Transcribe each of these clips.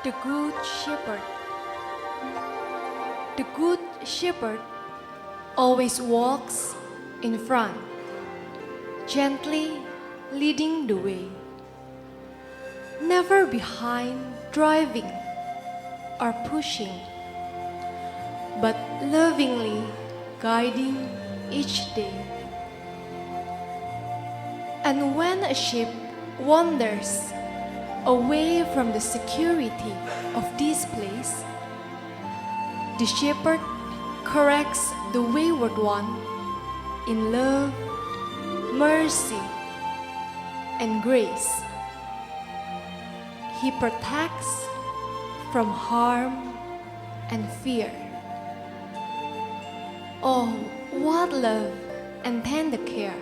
The Good Shepherd. The Good Shepherd always walks in front, gently leading the way, never behind driving or pushing, but lovingly guiding each day. And when a sheep wanders away from the security of this place, the shepherd corrects the wayward one in love, mercy, and grace. He protects from harm and fear. Oh, what love and tender care!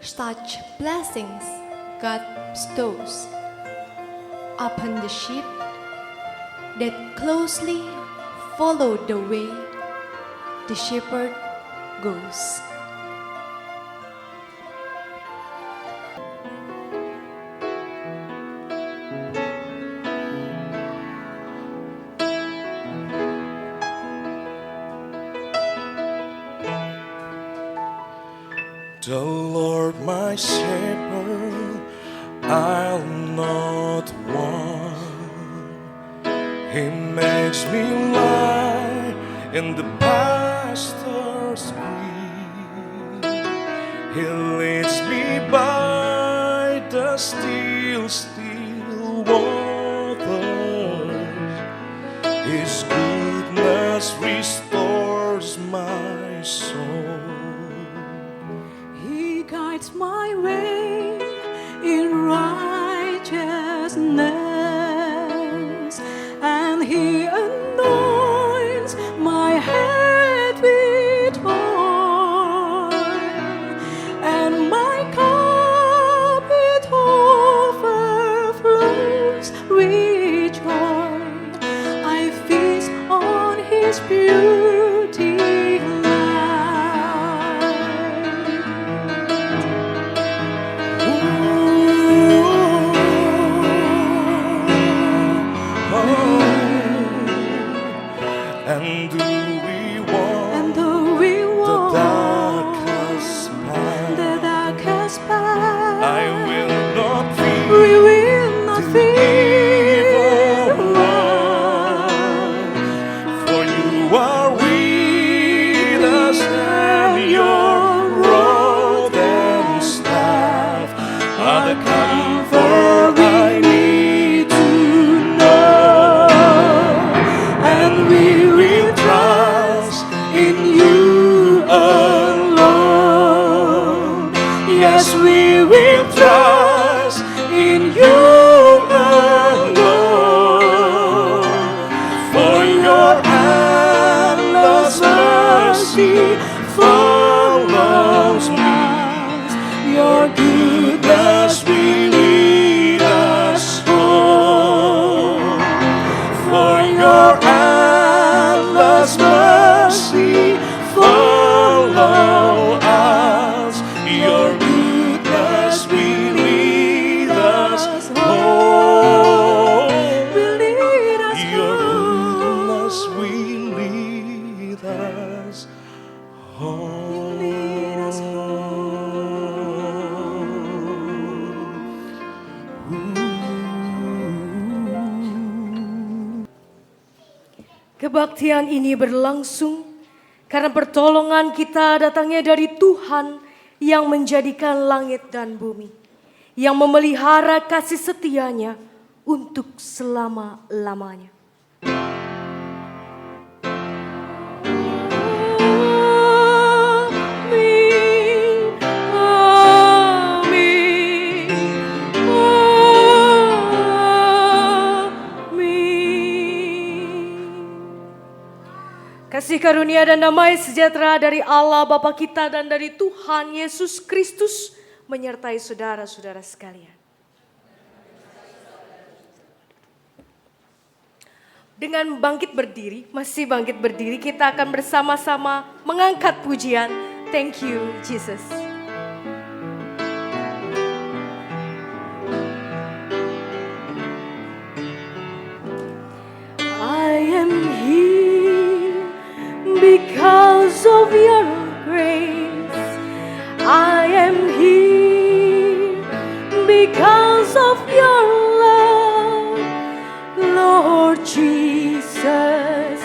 Such blessings God bestows upon the sheep that closely follow the way the shepherd goes. The Lord my shepherd, I'll not want. He makes me lie in the pastures green. He leads me by the still waters. His goodness restores my soul. Guides my way in righteousness, and He anoints my head with oil, and my cup it overflows with joy. I feast on His beauty. And though we walk the darkest path, I will not fear. We will not fear. For you are with us, and your rod and staff are the comfort I need to know. And we will trust in you alone. Yes, we will trust in you alone. For your endless mercy follows me. Your goodness will lead us home. For your endless mercy follow us. Your goodness will lead us home. Your goodness will lead us home. Kebaktian ini berlangsung karena pertolongan kita datangnya dari Tuhan yang menjadikan langit dan bumi, yang memelihara kasih setianya untuk selama-lamanya. Kasih karunia dan damai sejahtera dari Allah Bapa kita dan dari Tuhan Yesus Kristus menyertai saudara-saudara sekalian. Dengan masih bangkit berdiri, kita akan bersama-sama mengangkat pujian. Thank you, Jesus. because of your love, Lord Jesus.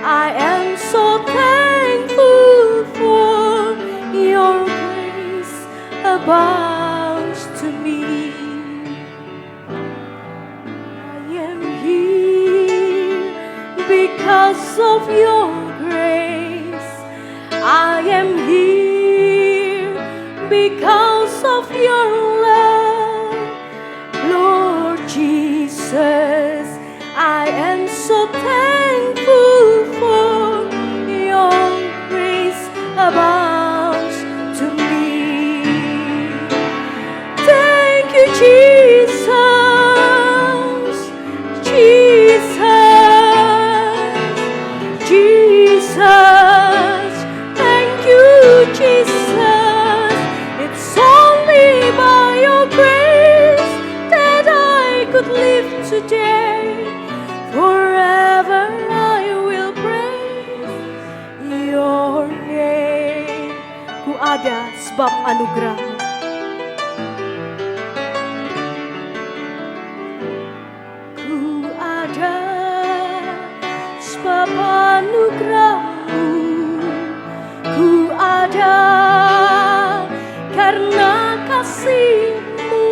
I am so thankful for your grace abounds to me. I am here because of your grace. I am here because of your love, Lord Jesus. I am so thankful for your grace abounds to me. Thank you, Jesus, Jesus, Jesus. Thank you, Jesus. It's only by your grace that I could live today. Forever I will praise your name. Ku ada sebab anugerah-Mu. Ku ada sebab anugerah-Mu. Ku ada karena kasih-Mu,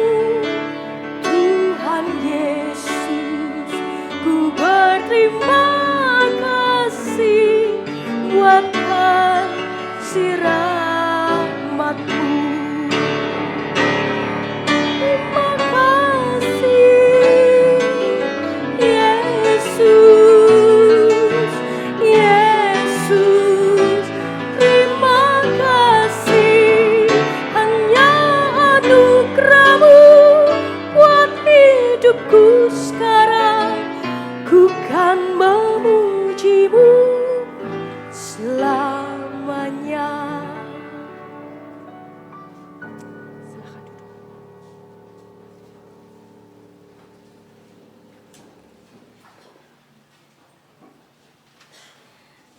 Tuhan Yesus. Ku berterima kasih buat kasih rahmat-Mu. Terima kasih Yesus, Yesus. Terima kasih, hanya anugerah-Mu buat hidupku sekarang. Ku kan memuji-Mu selamanya. Silakan duduk.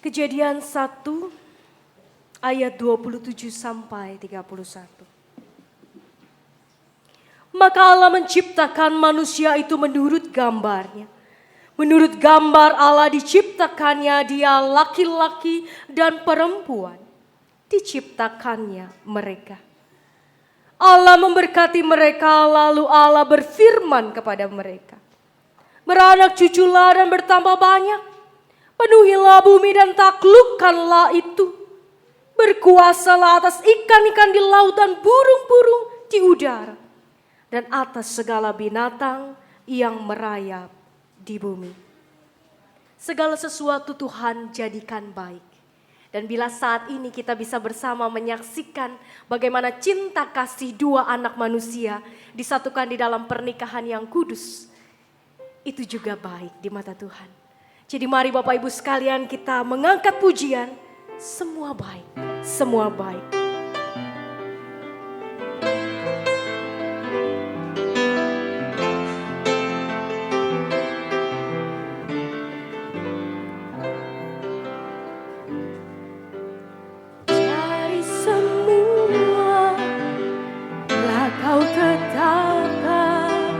Kejadian 1 ayat 27 sampai 31. Maka Allah menciptakan manusia itu menurut gambarnya. Menurut gambar Allah diciptakannya dia, laki-laki dan perempuan. Diciptakannya mereka. Allah memberkati mereka, lalu Allah berfirman kepada mereka. Beranak cuculah dan bertambah banyak. Penuhilah bumi dan taklukkanlah itu. Berkuasalah atas ikan-ikan di laut dan burung-burung di udara. Dan atas segala binatang yang merayap di bumi. Segala sesuatu Tuhan jadikan baik. Dan bila saat ini kita bisa bersama menyaksikan bagaimana cinta kasih dua anak manusia disatukan di dalam pernikahan yang kudus. Itu juga baik di mata Tuhan. Jadi mari Bapak Ibu sekalian kita mengangkat pujian. Semua baik, semua baik. Dari semua telah Kau tetapkan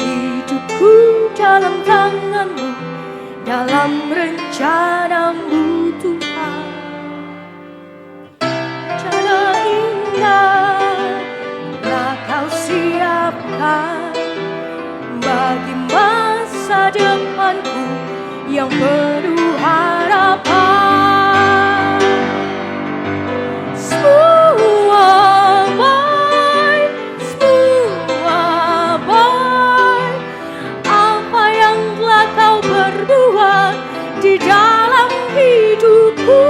hidupku dalam tangan-Mu, dalam rencana-Mu Tuhan. Rencana indah telah Kau siapkan bagi masa depanku yang penuh harapan. Semua baik, semua baik. Apa yang telah Kau berbuat di dalam hidupku,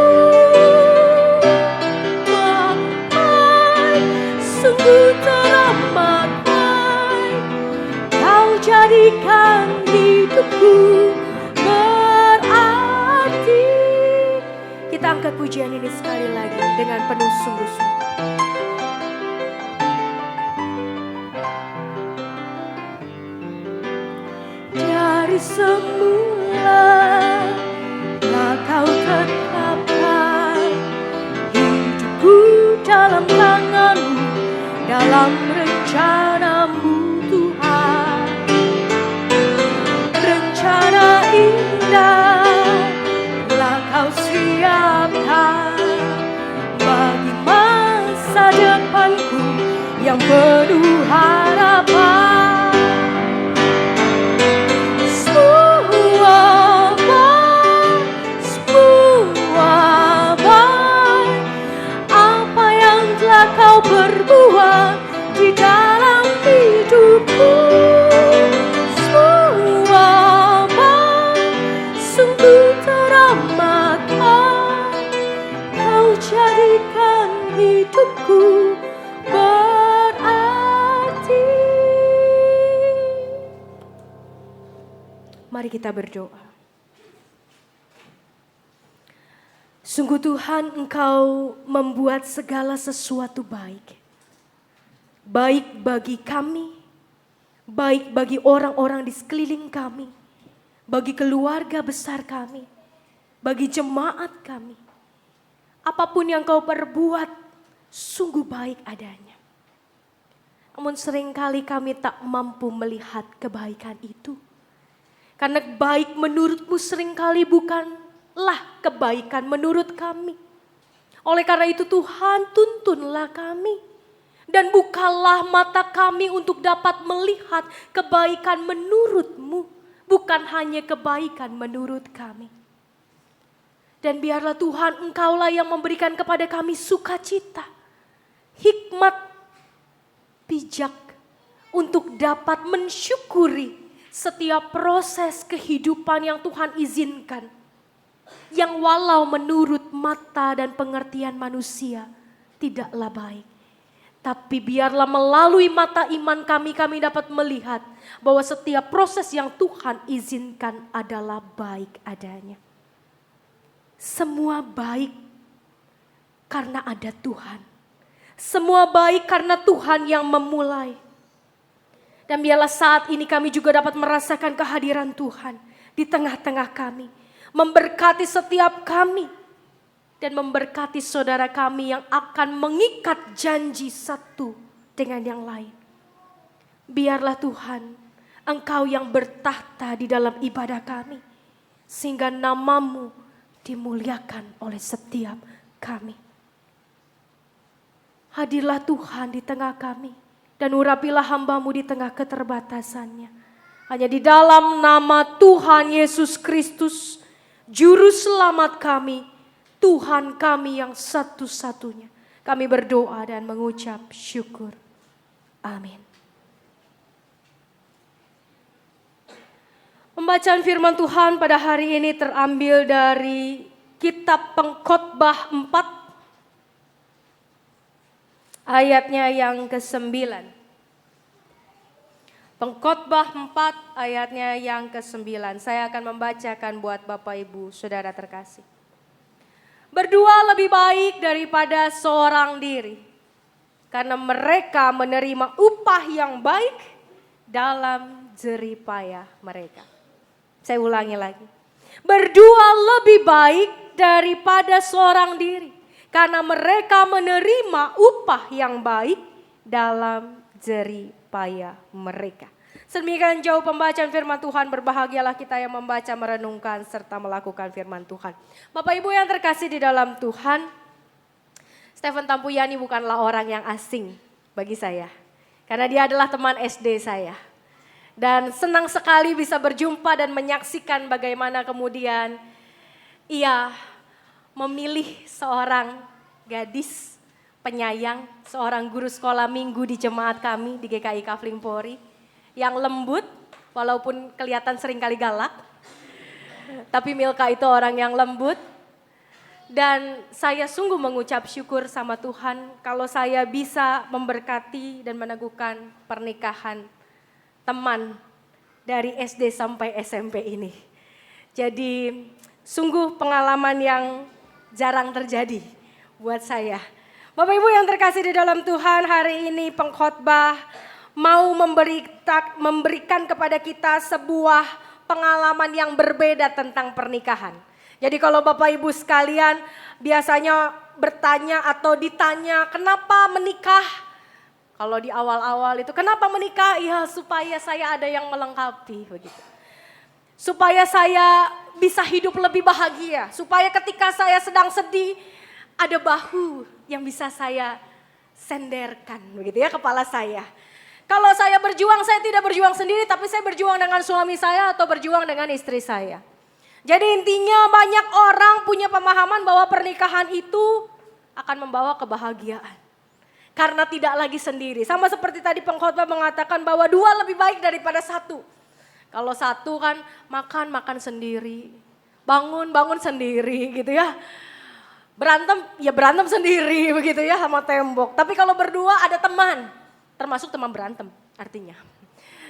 baik, sungguh teramat baik. Kau jadikan hidupku berarti. Kita angkat pujian ini sekali lagi dengan penuh sungguh-sungguh. Dari semula telah Kau tetapkan hidupku dalam tangan-Mu, dalam rencana-Mu Tuhan. yang penuh harapan. Semua baik apa yang telah kau perbuat di dalam hidupku. Semua baik, sungguh teramat kau jadikan hidupku berarti. Mari kita berdoa. Sungguh Tuhan, Engkau membuat segala sesuatu baik. Baik bagi kami, baik bagi orang-orang di sekeliling kami, bagi keluarga besar kami, bagi jemaat kami. Apapun yang Kau perbuat, sungguh baik adanya. Namun seringkali kami tak mampu melihat kebaikan itu. Karena baik menurut-Mu seringkali bukanlah kebaikan menurut kami. Oleh karena itu Tuhan, tuntunlah kami. Dan bukalah mata kami untuk dapat melihat kebaikan menurut-Mu. Bukan hanya kebaikan menurut kami. Dan biarlah Tuhan, Engkaulah yang memberikan kepada kami sukacita, hikmat, bijak untuk dapat mensyukuri setiap proses kehidupan yang Tuhan izinkan. Yang walau menurut mata dan pengertian manusia tidaklah baik. Tapi biarlah melalui mata iman kami dapat melihat bahwa setiap proses yang Tuhan izinkan adalah baik adanya. Semua baik karena ada Tuhan. Semua baik karena Tuhan yang memulai. Dan biarlah saat ini kami juga dapat merasakan kehadiran Tuhan di tengah-tengah kami. Memberkati setiap kami. Dan memberkati saudara kami yang akan mengikat janji satu dengan yang lain. Biarlah Tuhan, Engkau yang bertahta di dalam ibadah kami. Sehingga nama-Mu dimuliakan oleh setiap kami. Hadirlah Tuhan di tengah kami. Dan urapilah hamba-Mu di tengah keterbatasannya. Hanya di dalam nama Tuhan Yesus Kristus, Juru Selamat kami, Tuhan kami yang satu-satunya. Kami berdoa dan mengucap syukur. Amin. Pembacaan firman Tuhan pada hari ini terambil dari kitab Pengkhotbah 4. Ayatnya yang ke-9. Pengkhotbah 4 ayatnya yang ke-9. Saya akan membacakan buat Bapak Ibu Saudara terkasih. Berdua lebih baik daripada seorang diri. Karena mereka menerima upah yang baik dalam jerih payah mereka. Saya ulangi lagi. Berdua lebih baik daripada seorang diri. Karena mereka menerima upah yang baik dalam jerih payah mereka. Sedemikian jauh pembacaan firman Tuhan, berbahagialah kita yang membaca, merenungkan, serta melakukan firman Tuhan. Bapak Ibu yang terkasih di dalam Tuhan, Stephen Tampuyani bukanlah orang yang asing bagi saya. Karena dia adalah teman SD saya. Dan senang sekali bisa berjumpa dan menyaksikan bagaimana kemudian ia memilih seorang gadis penyayang, seorang guru sekolah minggu di jemaat kami di GKI Kafling Polri, yang lembut walaupun kelihatan seringkali galak. Tapi Milka itu orang yang lembut. Dan saya sungguh mengucap syukur sama Tuhan kalau saya bisa memberkati dan meneguhkan pernikahan teman dari SD sampai SMP ini. Jadi sungguh pengalaman yang jarang terjadi buat saya. Bapak Ibu yang terkasih di dalam Tuhan, hari ini pengkhotbah mau memberikan kepada kita sebuah pengalaman yang berbeda tentang pernikahan. Jadi kalau Bapak Ibu sekalian biasanya bertanya atau ditanya kenapa menikah? Kalau di awal-awal itu kenapa menikah? Ya supaya saya ada yang melengkapi begitu. Supaya saya bisa hidup lebih bahagia. Supaya ketika saya sedang sedih ada bahu yang bisa saya senderkan begitu ya kepala saya. Kalau saya berjuang, saya tidak berjuang sendiri, tapi saya berjuang dengan suami saya atau berjuang dengan istri saya. Jadi intinya banyak orang punya pemahaman bahwa pernikahan itu akan membawa kebahagiaan. Karena tidak lagi sendiri. Sama seperti tadi pengkhotbah mengatakan bahwa dua lebih baik daripada satu. Kalau satu kan makan sendiri, bangun sendiri gitu ya. Berantem sendiri begitu ya sama tembok. Tapi kalau berdua ada teman. Termasuk teman berantem artinya.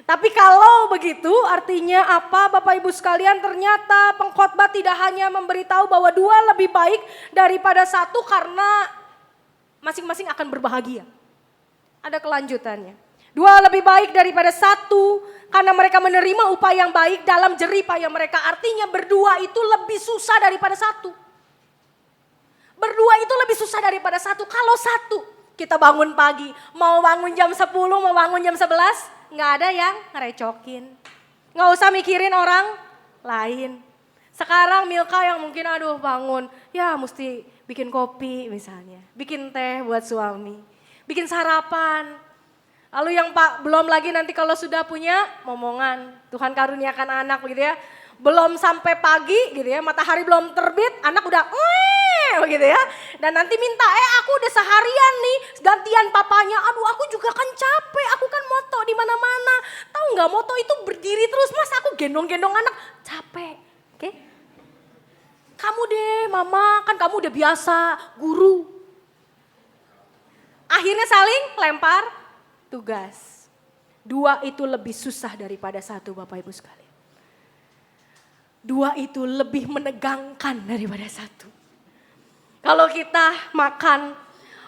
Tapi kalau begitu artinya apa Bapak Ibu sekalian, ternyata pengkhotbah tidak hanya memberitahu bahwa dua lebih baik daripada satu karena masing-masing akan berbahagia. Ada kelanjutannya. Dua lebih baik daripada satu karena mereka menerima upah yang baik dalam jerih payah mereka. Artinya berdua itu lebih susah daripada satu. Berdua itu lebih susah daripada satu. Kalau satu kita bangun pagi, mau bangun jam 10, mau bangun jam 11, nggak ada yang ngerecokin. Nggak usah mikirin orang lain. Sekarang Milka yang mungkin bangun, ya mesti bikin kopi misalnya. Bikin teh buat suami, bikin sarapan. Lalu yang belum lagi nanti kalau sudah punya momongan, Tuhan karuniakan anak begitu ya. Belum sampai pagi gitu ya, matahari belum terbit, anak udah begitu ya. Dan nanti minta, aku udah seharian nih gantian papanya. Aduh aku juga kan capek, aku kan moto di mana-mana. Tahu nggak moto itu berdiri terus, mas aku gendong-gendong anak capek. Oke? Kamu deh mama, kan kamu udah biasa guru. Akhirnya saling lempar tugas. Dua itu lebih susah daripada satu Bapak Ibu sekalian. Dua itu lebih menegangkan daripada satu. Kalau kita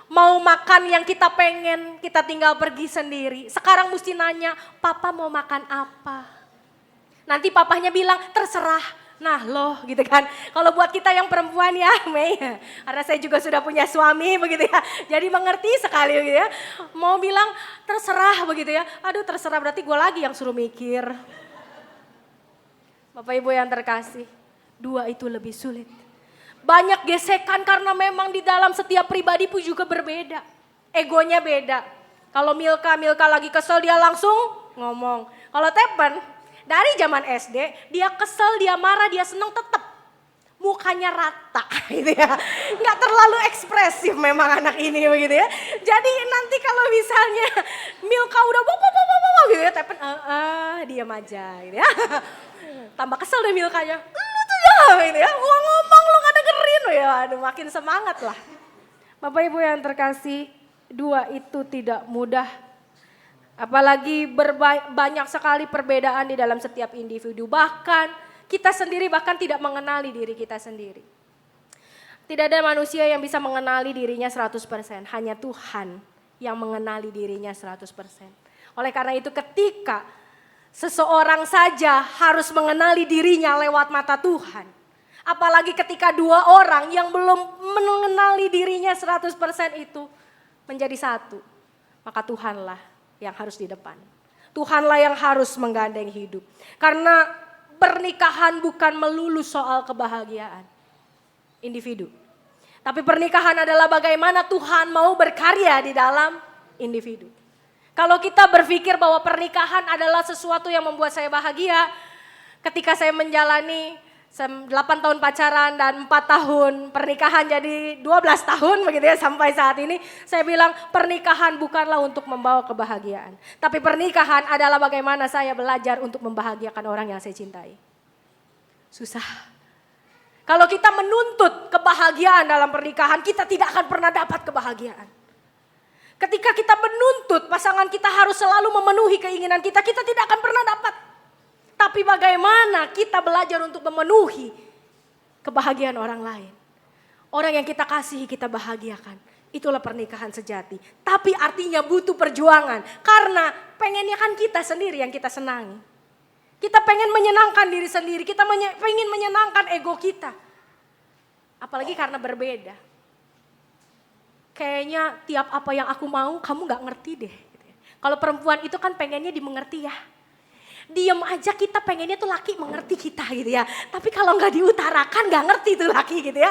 mau makan yang kita pengen, kita tinggal pergi sendiri. Sekarang mesti nanya, papa mau makan apa? Nanti papahnya bilang, terserah. Nah loh gitu kan. Kalau buat kita yang perempuan ya Mei, karena saya juga sudah punya suami begitu ya. Jadi mengerti sekali gitu ya. Mau bilang terserah begitu ya. Aduh terserah berarti gue lagi yang suruh mikir. Bapak Ibu yang terkasih, dua itu lebih sulit. Banyak gesekan karena memang di dalam setiap pribadi pun juga berbeda. Egonya beda. Kalau Milka lagi kesel dia langsung ngomong. Kalau Tepen dari zaman SD dia kesel, dia marah, dia senang tetap mukanya rata gitu ya. Nggak terlalu ekspresif memang anak ini begitu ya. Jadi nanti kalau misalnya Milka udah gitu ya, Tepen diam aja gitu ya. Tambah kesel deh Milkanya. Lu tuh ya gitu ya, gua ngomong lu gak dengerin ya. Aduh makin semangat lah. Bapak Ibu yang terkasih, dua itu tidak mudah. Apalagi banyak sekali perbedaan di dalam setiap individu. Bahkan kita sendiri bahkan tidak mengenali diri kita sendiri. Tidak ada manusia yang bisa mengenali dirinya 100%. Hanya Tuhan yang mengenali dirinya 100%. Oleh karena itu ketika seseorang saja harus mengenali dirinya lewat mata Tuhan. Apalagi ketika dua orang yang belum mengenali dirinya 100% itu menjadi satu. Maka Tuhanlah yang harus di depan. Tuhanlah yang harus menggandeng hidup. Karena pernikahan bukan melulu soal kebahagiaan individu. Tapi pernikahan adalah bagaimana Tuhan mau berkarya di dalam individu. Kalau kita berpikir bahwa pernikahan adalah sesuatu yang membuat saya bahagia, ketika saya menjalani 8 tahun pacaran dan 4 tahun pernikahan jadi 12 tahun begitu ya sampai saat ini, saya bilang pernikahan bukanlah untuk membawa kebahagiaan. Tapi pernikahan adalah bagaimana saya belajar untuk membahagiakan orang yang saya cintai. Susah. Kalau kita menuntut kebahagiaan dalam pernikahan, kita tidak akan pernah dapat kebahagiaan. Ketika kita menuntut pasangan kita harus selalu memenuhi keinginan kita, kita tidak akan pernah dapat. Tapi bagaimana kita belajar untuk memenuhi kebahagiaan orang lain. Orang yang kita kasihi kita bahagiakan. Itulah pernikahan sejati. Tapi artinya butuh perjuangan. Karena pengennya kan kita sendiri yang kita senangi. Kita pengen menyenangkan diri sendiri. Kita pengen menyenangkan ego kita. Apalagi karena berbeda. Kayaknya tiap apa yang aku mau kamu gak ngerti deh. Kalau perempuan itu kan pengennya dimengerti ya. Diem aja kita pengennya tuh laki mengerti kita gitu ya. Tapi kalau gak diutarakan gak ngerti tuh laki gitu ya.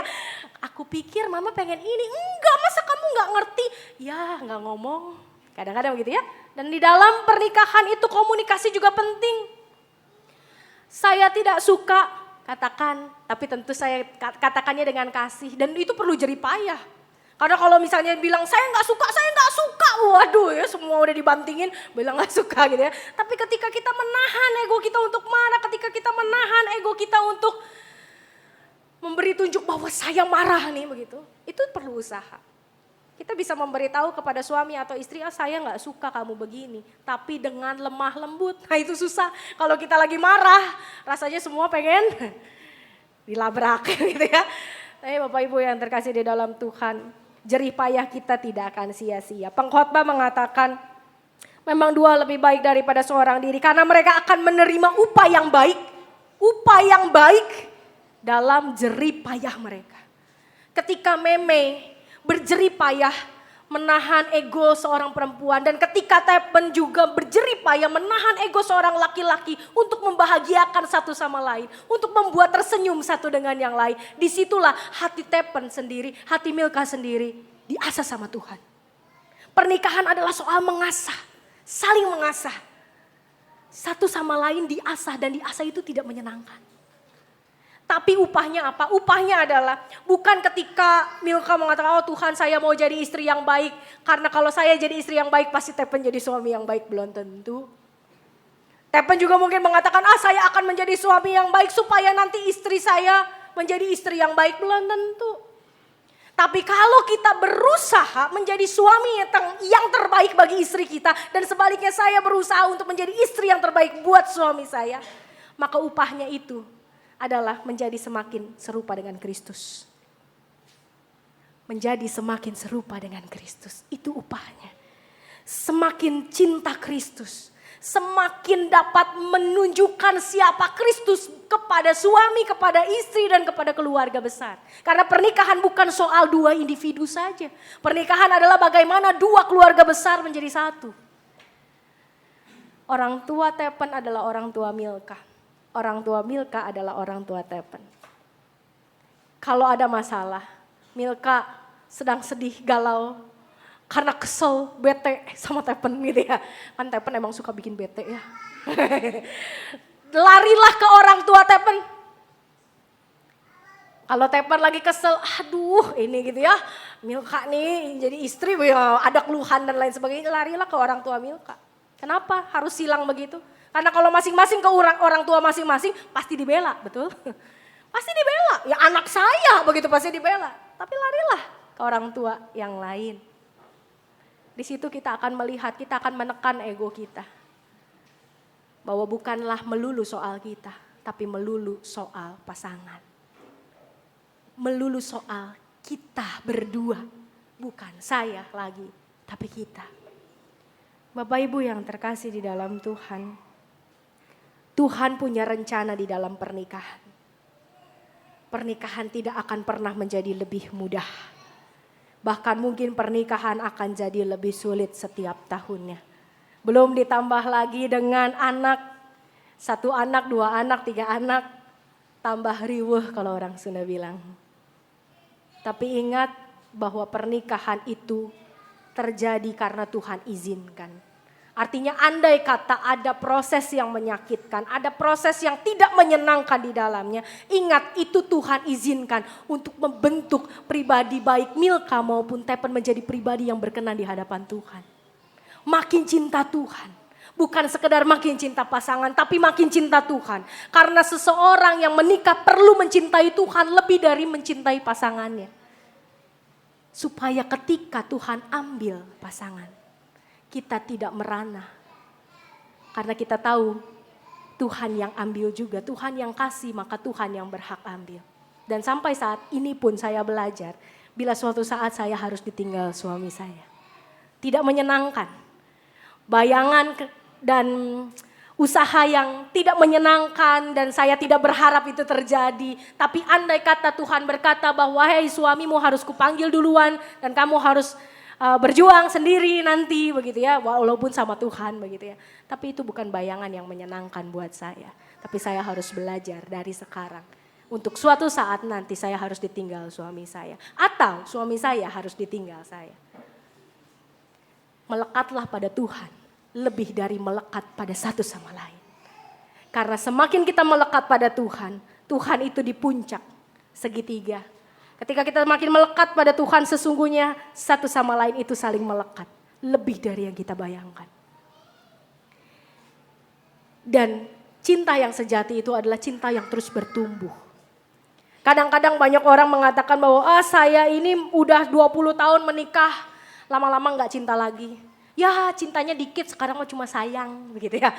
Aku pikir mama pengen ini, enggak masa kamu gak ngerti. Ya gak ngomong, kadang-kadang begitu ya. Dan di dalam pernikahan itu komunikasi juga penting. Saya tidak suka, katakan, tapi tentu saya katakannya dengan kasih. Dan itu perlu jeripayah. Karena kalau misalnya bilang saya nggak suka, waduh ya semua udah dibantingin, bilang nggak suka gitu ya. Tapi ketika kita menahan ego kita untuk marah, ketika kita menahan ego kita untuk memberi tunjuk bahwa saya marah nih begitu, itu perlu usaha. Kita bisa memberitahu kepada suami atau istri, saya nggak suka kamu begini, tapi dengan lemah lembut. Nah itu susah. Kalau kita lagi marah, rasanya semua pengen dilabrak gitu ya. Tapi Bapak Ibu yang terkasih di dalam Tuhan, jerih payah kita tidak akan sia-sia. Pengkhotbah mengatakan memang dua lebih baik daripada seorang diri. Karena mereka akan menerima upah yang baik dalam jerih payah mereka. Ketika Meme berjerih payah menahan ego seorang perempuan. Dan ketika Tepen juga berjerih payah menahan ego seorang laki-laki untuk membahagiakan satu sama lain. Untuk membuat tersenyum satu dengan yang lain. Disitulah hati Tepen sendiri, hati Milka sendiri diasah sama Tuhan. Pernikahan adalah soal mengasah, saling mengasah. Satu sama lain diasah dan diasah itu tidak menyenangkan. Tapi upahnya apa? Upahnya adalah bukan ketika Milka mengatakan, oh Tuhan saya mau jadi istri yang baik. Karena kalau saya jadi istri yang baik pasti Tepen jadi suami yang baik. Belum tentu. Tepen juga mungkin mengatakan, saya akan menjadi suami yang baik supaya nanti istri saya menjadi istri yang baik. Belum tentu. Tapi kalau kita berusaha menjadi suami yang terbaik bagi istri kita. Dan sebaliknya saya berusaha untuk menjadi istri yang terbaik buat suami saya. Maka upahnya itu adalah menjadi semakin serupa dengan Kristus. Menjadi semakin serupa dengan Kristus. Itu upahnya. Semakin cinta Kristus. Semakin dapat menunjukkan siapa Kristus kepada suami, kepada istri, dan kepada keluarga besar. Karena pernikahan bukan soal dua individu saja. Pernikahan adalah bagaimana dua keluarga besar menjadi satu. Orang tua Tepen adalah orang tua Milka. Orang tua Milka adalah orang tua Tepen. Kalau ada masalah, Milka sedang sedih, galau, karena kesel, bete sama Tepen gitu ya. Kan Tepen emang suka bikin bete ya. Larilah ke orang tua Tepen. Kalau Tepen lagi kesel, aduh ini gitu ya. Milka nih jadi istri, ya ada keluhan dan lain sebagainya. Larilah ke orang tua Milka. Kenapa harus silang begitu? Karena kalau masing-masing ke orang tua masing-masing pasti dibela, betul? Pasti dibela, ya anak saya begitu pasti dibela. Tapi larilah ke orang tua yang lain. Di situ kita akan melihat, kita akan menekan ego kita. Bahwa bukanlah melulu soal kita, tapi melulu soal pasangan. Melulu soal kita berdua, bukan saya lagi, tapi kita. Bapak Ibu yang terkasih di dalam Tuhan. Tuhan punya rencana di dalam pernikahan. Pernikahan tidak akan pernah menjadi lebih mudah. Bahkan mungkin pernikahan akan jadi lebih sulit setiap tahunnya. Belum ditambah lagi dengan anak. 1 anak, 2 anak, 3 anak. Tambah riweuh kalau orang Sunda bilang. Tapi ingat bahwa pernikahan itu terjadi karena Tuhan izinkan. Artinya andai kata ada proses yang menyakitkan, ada proses yang tidak menyenangkan di dalamnya. Ingat itu Tuhan izinkan untuk membentuk pribadi baik Milka maupun Tepen menjadi pribadi yang berkenan di hadapan Tuhan. Makin cinta Tuhan, bukan sekedar makin cinta pasangan tapi makin cinta Tuhan. Karena seseorang yang menikah perlu mencintai Tuhan lebih dari mencintai pasangannya. Supaya ketika Tuhan ambil pasangan, kita tidak merana. Karena kita tahu Tuhan yang ambil juga. Tuhan yang kasih maka Tuhan yang berhak ambil. Dan sampai saat ini pun saya belajar. Bila suatu saat saya harus ditinggal suami saya. Tidak menyenangkan. Bayangan dan usaha yang tidak menyenangkan. Dan saya tidak berharap itu terjadi. Tapi andai kata Tuhan berkata bahwa hei suamimu harus kupanggil duluan. Dan kamu harus berjuang sendiri nanti begitu ya, walaupun sama Tuhan begitu ya. Tapi itu bukan bayangan yang menyenangkan buat saya. Tapi saya harus belajar dari sekarang. Untuk suatu saat nanti saya harus ditinggal suami saya. Atau suami saya harus ditinggal saya. Melekatlah pada Tuhan lebih dari melekat pada satu sama lain. Karena semakin kita melekat pada Tuhan, Tuhan itu di puncak segitiga. Ketika kita makin melekat pada Tuhan, sesungguhnya satu sama lain itu saling melekat. Lebih dari yang kita bayangkan. Dan cinta yang sejati itu adalah cinta yang terus bertumbuh. Kadang-kadang banyak orang mengatakan bahwa saya ini udah 20 tahun menikah, lama-lama gak cinta lagi. Ya cintanya dikit, sekarang mah cuma sayang begitu ya.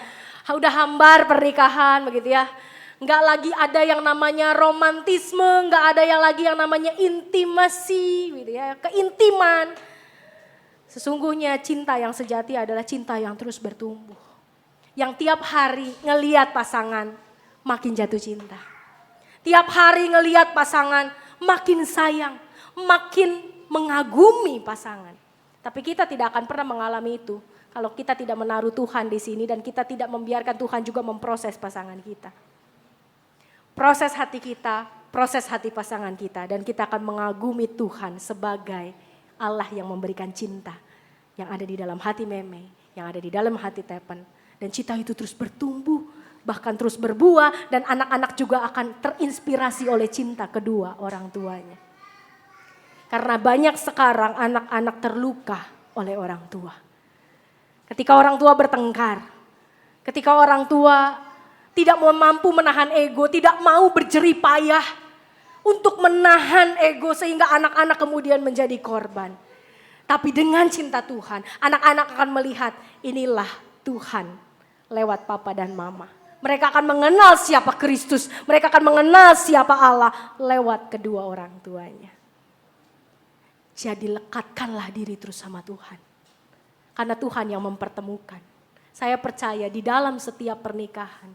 Udah hambar pernikahan begitu ya. Nggak lagi ada yang namanya romantisme, nggak ada yang lagi yang namanya intimasi, gitu ya, keintiman. Sesungguhnya cinta yang sejati adalah cinta yang terus bertumbuh. Yang tiap hari ngelihat pasangan makin jatuh cinta. Tiap hari ngelihat pasangan makin sayang, makin mengagumi pasangan. Tapi kita tidak akan pernah mengalami itu kalau kita tidak menaruh Tuhan di sini dan kita tidak membiarkan Tuhan juga memproses pasangan kita. Proses hati kita, proses hati pasangan kita. Dan kita akan mengagumi Tuhan sebagai Allah yang memberikan cinta. Yang ada di dalam hati Meme, yang ada di dalam hati Tepen. Dan cinta itu terus bertumbuh, bahkan terus berbuah. Dan anak-anak juga akan terinspirasi oleh cinta kedua orang tuanya. Karena banyak sekarang anak-anak terluka oleh orang tua. Ketika orang tua bertengkar, ketika orang tua tidak mampu menahan ego, tidak mau berjerih payah untuk menahan ego sehingga anak-anak kemudian menjadi korban. Tapi dengan cinta Tuhan, anak-anak akan melihat inilah Tuhan lewat papa dan mama. Mereka akan mengenal siapa Kristus, mereka akan mengenal siapa Allah lewat kedua orang tuanya. Jadi lekatkanlah diri terus sama Tuhan. Karena Tuhan yang mempertemukan. Saya percaya di dalam setiap pernikahan,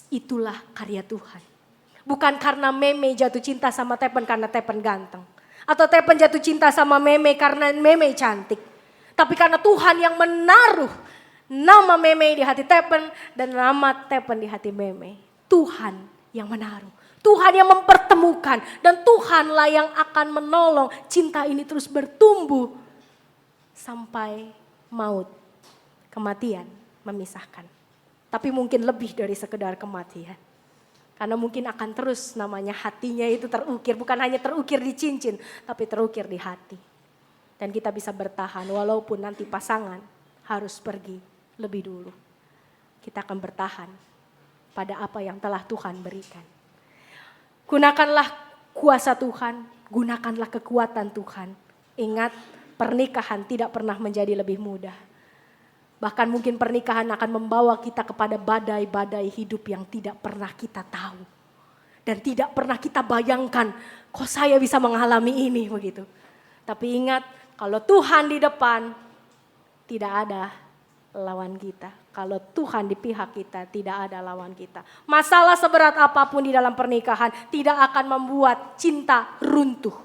itulah karya Tuhan. Bukan karena Meme jatuh cinta sama Tepen karena Tepen ganteng. Atau Tepen jatuh cinta sama Meme karena Meme cantik. Tapi karena Tuhan yang menaruh nama Meme di hati Tepen dan nama Tepen di hati Meme. Tuhan yang menaruh. Tuhan yang mempertemukan. Dan Tuhanlah yang akan menolong cinta ini terus bertumbuh. Sampai maut, kematian memisahkan. Tapi mungkin lebih dari sekedar kematian. Karena mungkin akan terus namanya hatinya itu terukir. Bukan hanya terukir di cincin, tapi terukir di hati. Dan kita bisa bertahan walaupun nanti pasangan harus pergi lebih dulu. Kita akan bertahan pada apa yang telah Tuhan berikan. Gunakanlah kuasa Tuhan, gunakanlah kekuatan Tuhan. Ingat, pernikahan tidak pernah menjadi lebih mudah. Bahkan mungkin pernikahan akan membawa kita kepada badai-badai hidup yang tidak pernah kita tahu. Dan tidak pernah kita bayangkan, kok saya bisa mengalami ini begitu. Tapi ingat, kalau Tuhan di depan, tidak ada lawan kita. Kalau Tuhan di pihak kita, tidak ada lawan kita. Masalah seberat apapun di dalam pernikahan tidak akan membuat cinta runtuh.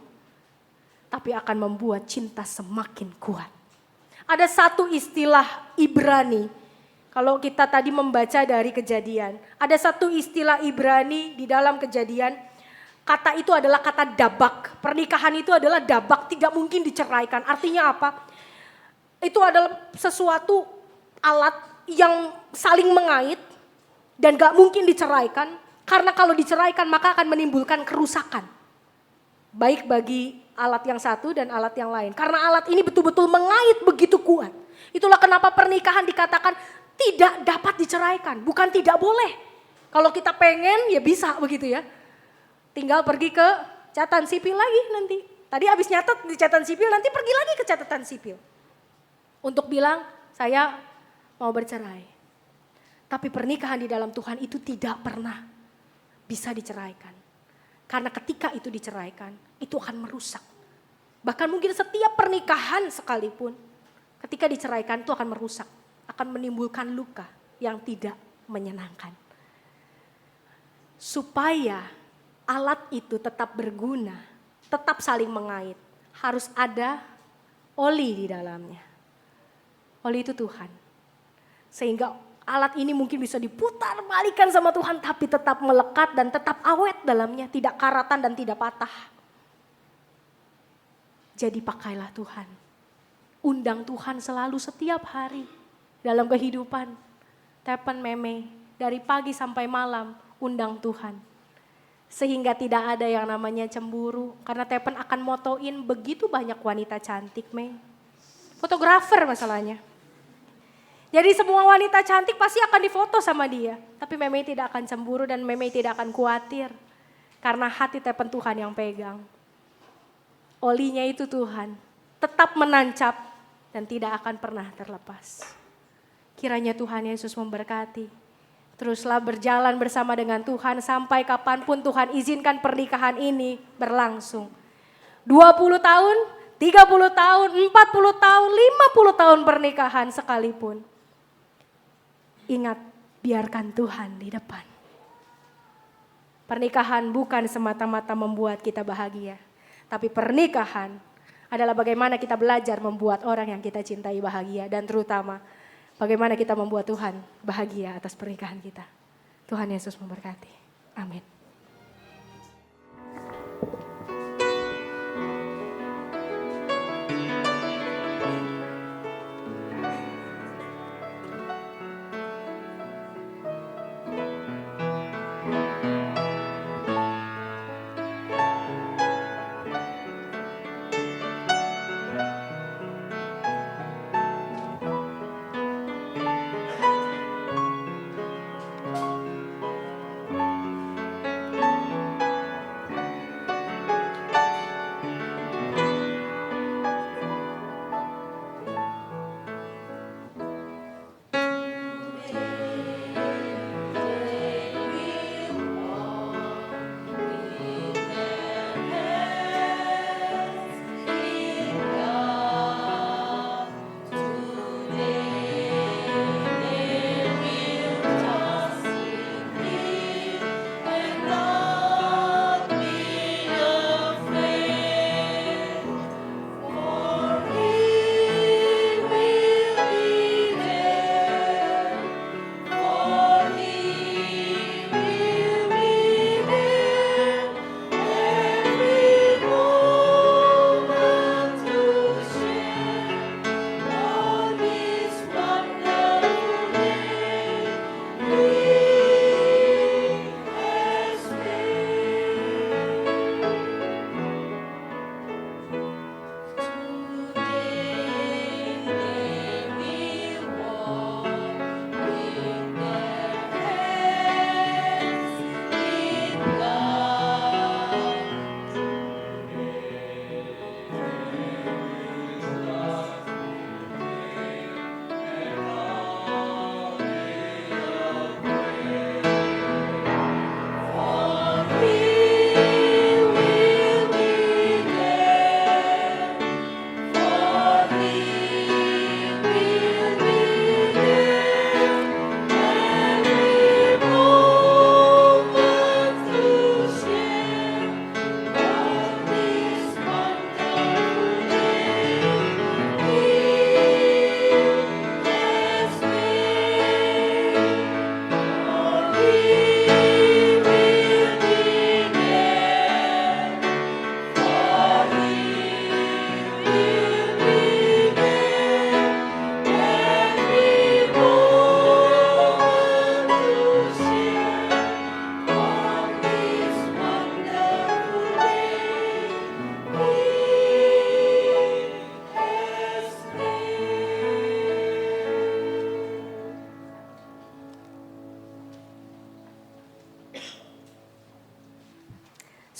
Tapi akan membuat cinta semakin kuat. Ada satu istilah Ibrani, kalau kita tadi membaca dari Kejadian. Ada satu istilah Ibrani di dalam Kejadian, kata itu adalah kata dabak. Pernikahan itu adalah dabak, tidak mungkin diceraikan. Artinya apa? Itu adalah sesuatu alat yang saling mengait dan gak mungkin diceraikan. Karena kalau diceraikan maka akan menimbulkan kerusakan. Baik bagi alat yang satu dan alat yang lain. Karena alat ini betul-betul mengait begitu kuat. Itulah kenapa pernikahan dikatakan tidak dapat diceraikan. Bukan tidak boleh. Kalau kita pengen ya bisa begitu ya. Tinggal pergi ke catatan sipil lagi nanti. Tadi habis nyatet di catatan sipil, nanti pergi lagi ke catatan sipil. Untuk bilang saya mau bercerai. Tapi pernikahan di dalam Tuhan itu tidak pernah bisa diceraikan. Karena ketika itu diceraikan, itu akan merusak. Bahkan mungkin setiap pernikahan sekalipun, ketika diceraikan itu akan merusak. Akan menimbulkan luka yang tidak menyenangkan. Supaya alat itu tetap berguna, tetap saling mengait. Harus ada oli di dalamnya. Oli itu Tuhan. Sehingga alat ini mungkin bisa diputar balikan sama Tuhan tapi tetap melekat dan tetap awet dalamnya, tidak karatan dan tidak patah. Jadi pakailah Tuhan. Undang Tuhan selalu setiap hari dalam kehidupan. Tepen meme, dari pagi sampai malam undang Tuhan. Sehingga tidak ada yang namanya cemburu. Karena Tepen akan motoin begitu banyak wanita cantik, me. Fotografer masalahnya. Jadi semua wanita cantik pasti akan difoto sama dia. Tapi meme tidak akan cemburu dan meme tidak akan khawatir. Karena hati Tepen Tuhan yang pegang. Olinya itu Tuhan, tetap menancap dan tidak akan pernah terlepas. Kiranya Tuhan Yesus memberkati. Teruslah berjalan bersama dengan Tuhan sampai kapanpun Tuhan izinkan pernikahan ini berlangsung. 20 tahun, 30 tahun, 40 tahun, 50 tahun pernikahan sekalipun. Ingat, biarkan Tuhan di depan. Pernikahan bukan semata-mata membuat kita bahagia. Tapi pernikahan adalah bagaimana kita belajar membuat orang yang kita cintai bahagia. Dan terutama bagaimana kita membuat Tuhan bahagia atas pernikahan kita. Tuhan Yesus memberkati. Amin.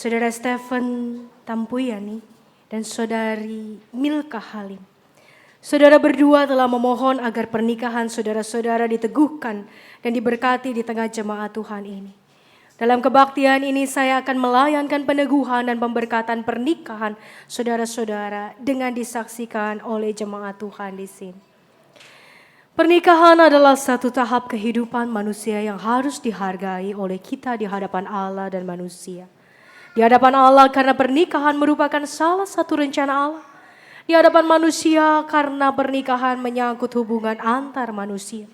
Saudara Stephen Tampuyani dan Saudari Milka Halim. Saudara berdua telah memohon agar pernikahan saudara-saudara diteguhkan dan diberkati di tengah jemaat Tuhan ini. Dalam kebaktian ini saya akan melayankan peneguhan dan pemberkatan pernikahan saudara-saudara dengan disaksikan oleh jemaat Tuhan di sini. Pernikahan adalah satu tahap kehidupan manusia yang harus dihargai oleh kita di hadapan Allah dan manusia. Di hadapan Allah karena pernikahan merupakan salah satu rencana Allah. di hadapan manusia karena pernikahan menyangkut hubungan antar manusia.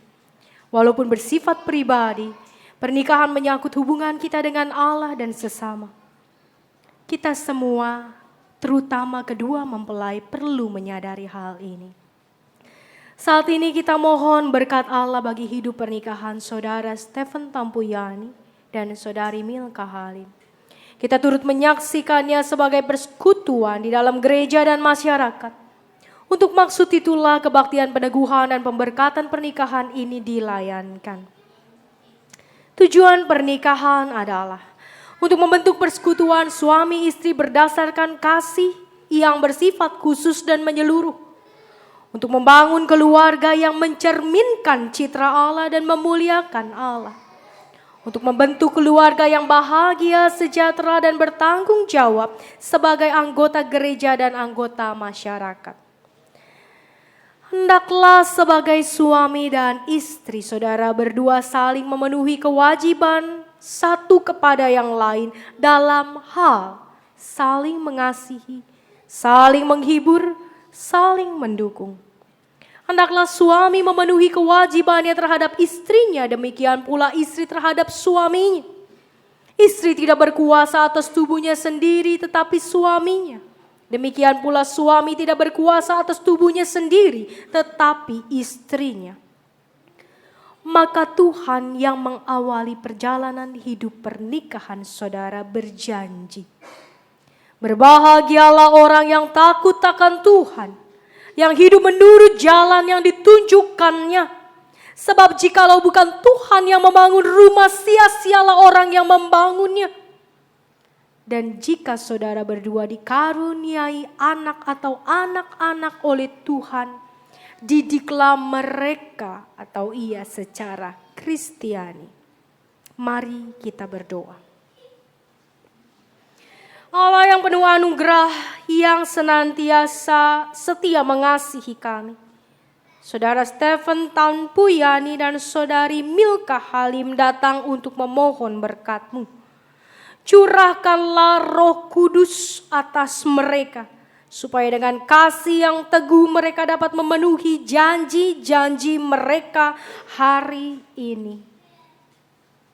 Walaupun bersifat pribadi, pernikahan menyangkut hubungan kita dengan Allah dan sesama. Kita semua, terutama kedua mempelai, perlu menyadari hal ini. Saat ini kita mohon berkat Allah bagi hidup pernikahan saudara Stephen Tampuyani dan saudari Milka Halim. Kita turut menyaksikannya sebagai persekutuan di dalam gereja dan masyarakat. Untuk maksud itulah kebaktian peneguhan dan pemberkatan pernikahan ini dilayankan. Tujuan pernikahan adalah untuk membentuk persekutuan suami istri berdasarkan kasih yang bersifat khusus dan menyeluruh. Untuk membangun keluarga yang mencerminkan citra Allah dan memuliakan Allah. Untuk membentuk keluarga yang bahagia, sejahtera dan bertanggung jawab sebagai anggota gereja dan anggota masyarakat. Hendaklah sebagai suami dan istri saudara berdua saling memenuhi kewajiban satu kepada yang lain dalam hal saling mengasihi, saling menghibur, saling mendukung. Hendaklah suami memenuhi kewajibannya terhadap istrinya, demikian pula istri terhadap suaminya. Istri tidak berkuasa atas tubuhnya sendiri tetapi suaminya. Demikian pula suami tidak berkuasa atas tubuhnya sendiri tetapi istrinya. Maka Tuhan yang mengawali perjalanan hidup pernikahan saudara berjanji. Berbahagialah orang yang takut akan Tuhan, yang hidup menurut jalan yang ditunjukkannya. Sebab jikalau bukan Tuhan yang membangun rumah, sia-sialah orang yang membangunnya. Dan jika saudara berdua dikaruniai anak atau anak-anak oleh Tuhan, didiklah mereka atau ia secara Kristiani. Mari kita berdoa. Allah yang penuh anugerah, yang senantiasa setia mengasihi kami. Saudara Stephen Tampuyani dan saudari Milka Halim datang untuk memohon berkat-Mu. Curahkanlah Roh Kudus atas mereka, supaya dengan kasih yang teguh mereka dapat memenuhi janji-janji mereka hari ini.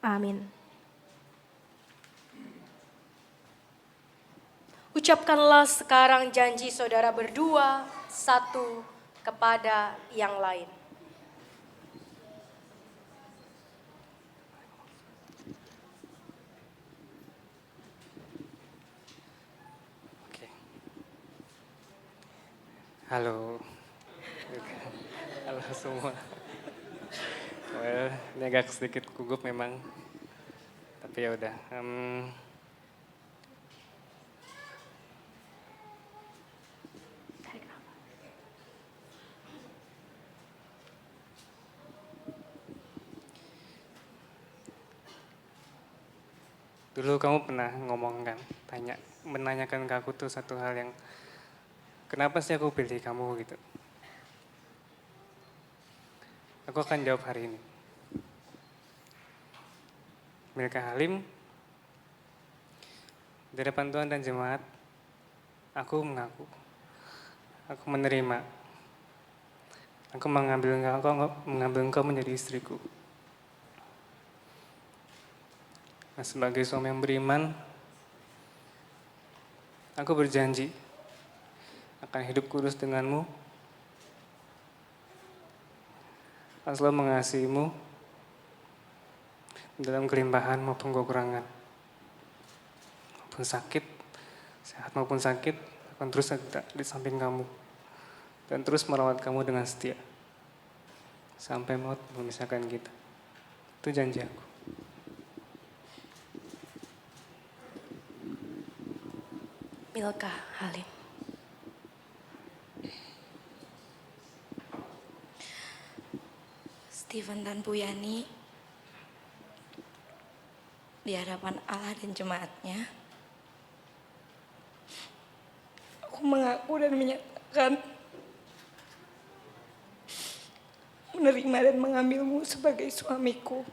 Amin. Ucapkanlah sekarang janji saudara berdua satu kepada yang lain. Oke. Halo. Halo semua. Well, ini agak sedikit gugup memang. Tapi ya udah. Dulu kamu pernah ngomong kan, menanyakan ke aku tuh satu hal yang, kenapa sih aku pilih kamu gitu. Aku akan jawab hari ini. Milka Halim, di depan Tuhan dan jemaat, aku mengaku, aku menerima, aku mengambil engkau menjadi istriku. Nah, sebagai suami yang beriman, aku berjanji akan hidup kudus denganmu, akan selalu mengasihimu dalam kelimpahan maupun kekurangan, maupun sakit, sehat maupun sakit, akan terus ada di samping kamu dan terus merawat kamu dengan setia sampai maut memisahkan kita. Itu janji aku. Milka Halim. Stephen Tampuyani, di hadapan Allah dan jemaatnya, aku mengaku dan menyatakan menerima dan mengambilmu sebagai suamiku.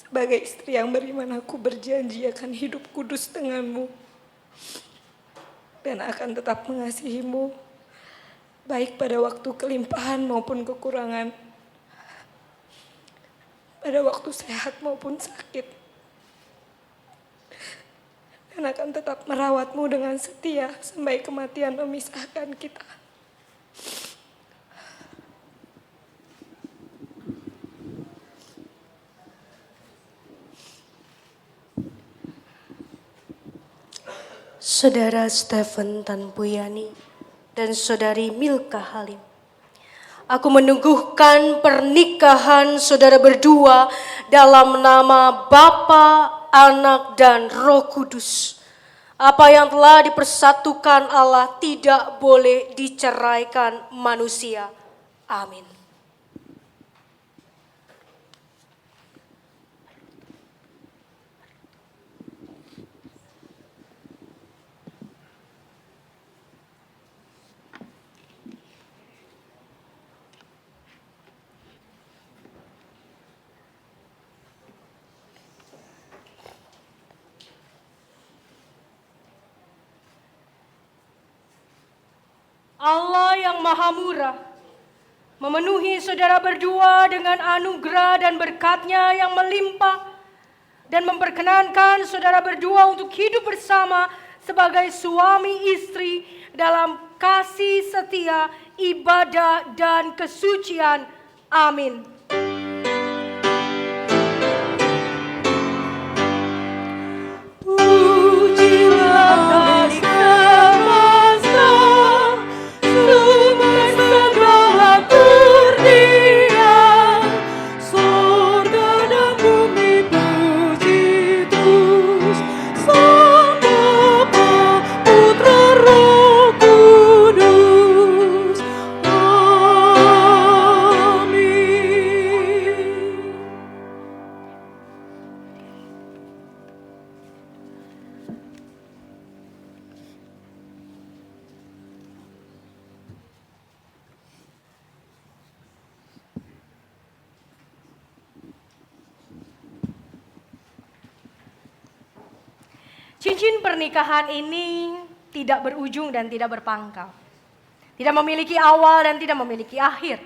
Sebagai istri yang beriman, aku berjanji akan hidup kudus denganmu dan akan tetap mengasihimu, baik pada waktu kelimpahan maupun kekurangan, pada waktu sehat maupun sakit, dan akan tetap merawatmu dengan setia sampai kematian memisahkan kita. Saudara Stephen Tanpuyani dan Saudari Milka Halim, aku meneguhkan pernikahan saudara berdua dalam nama Bapa, Anak, dan Roh Kudus. Apa yang telah dipersatukan Allah tidak boleh diceraikan manusia. Amin. Allah yang maha murah memenuhi saudara berdua dengan anugerah dan berkat-Nya yang melimpah dan memperkenankan saudara berdua untuk hidup bersama sebagai suami istri dalam kasih setia, ibadah, dan kesucian. Amin. Cincin pernikahan ini tidak berujung dan tidak berpangkal. Tidak memiliki awal dan tidak memiliki akhir.